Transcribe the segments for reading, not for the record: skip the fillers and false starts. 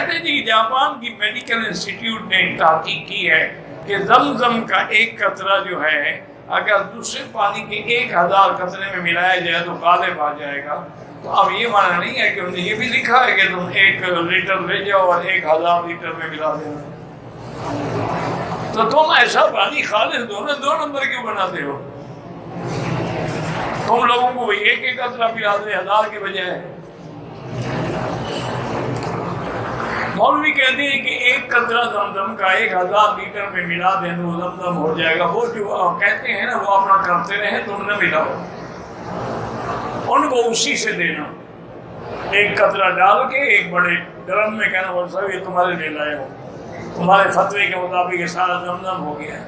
کہتے جی جاپان کی medical institute نے تحقیق کی ہے کہ زمزم کا ایک قطرہ جو ہے اگر دوسرے پانی کے 1000 قطرے میں ملایا جائے تو غالب آ جائے گا. تو اب یہ معنی نہیں ہے کہ انہوں نے یہ بھی لکھا ہے کہ تم 1 لیٹر لے جاؤ اور 1000 لیٹر میں ملا دینا. تو تم ایسا پانی خالص دو نمبر کیوں بناتے ہو؟ تم لوگوں کو ایک قطرہ پلا دے 1000 کے بجائے. مولوی کہتے ہیں کہ 1 قطرہ زمزم کا 1000 لیٹر میں ملا دیں تو زمزم ہو جائے گا. وہ جو کہتے ہیں نا وہ اپنا کرتے رہے، تم نہ ملاؤ، ان کو اسی سے دینا. 1 قطرہ ڈال کے ایک بڑے ڈرم میں کہنا وہ سب یہ تمہارے لیے لائے ہو، تمہارے فتوے کے مطابق یہ سارا زمزم ہو گیا ہے.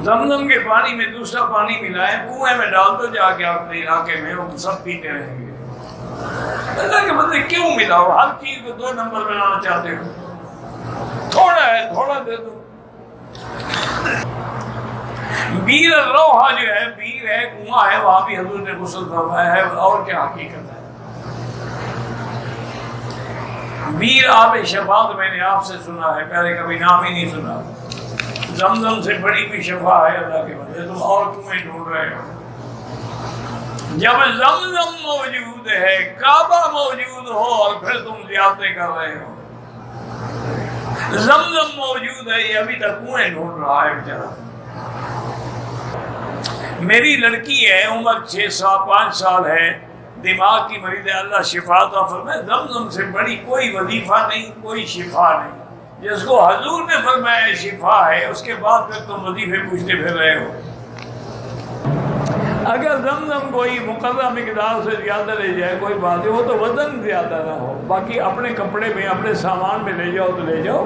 زمزم کے پانی میں دوسرا پانی ملائے، کنویں میں ڈال دو جا کے اپنے علاقے میں، وہ سب پیتے رہیں گے. اللہ کے بدلے کیوں ملاؤ؟ ہر چیز کو 2 نمبر بنانا چاہتے ہو. تھوڑا ہے تھوڑا دے دو. بیر الروحہ جو ہے، بیر ہے، کنواں ہے، وہاں بھی حضور نے غسل فرمایا ہے. اور کیا حقیقت ہے؟ بیر آب شفاعت میں نے آپ سے سنا ہے، پہلے کبھی نام ہی نہیں سنا. زمزم سے بڑی بھی شفا ہے اللہ کے بدلے، تم اور کنویں ڈھونڈ رہے ہو. جب زمزم موجود ہے، کعبہ موجود ہو اور پھر تم زیارتیں کر رہے ہو. زمزم موجود ہے، یہ ابھی تک کنویں ڈھونڈ رہا ہے بیچارہ. میری لڑکی ہے، عمر 5 سال ہے، دماغ کی مریض ہے، اللہ شفا عطا فرمائے. زمزم سے بڑی کوئی وظیفہ نہیں، کوئی شفا نہیں. جس کو حضور نے فرمایا شفا ہے، اس کے بعد پھر تم وظیفے پوچھتے پھر رہے ہو. اگر زمزم کوئی مقررہ مقدار سے زیادہ لے جائے کوئی بات نہیں، وہ تو وزن زیادہ نہ ہو. باقی اپنے کپڑے میں اپنے سامان میں لے جاؤ تو لے جاؤ.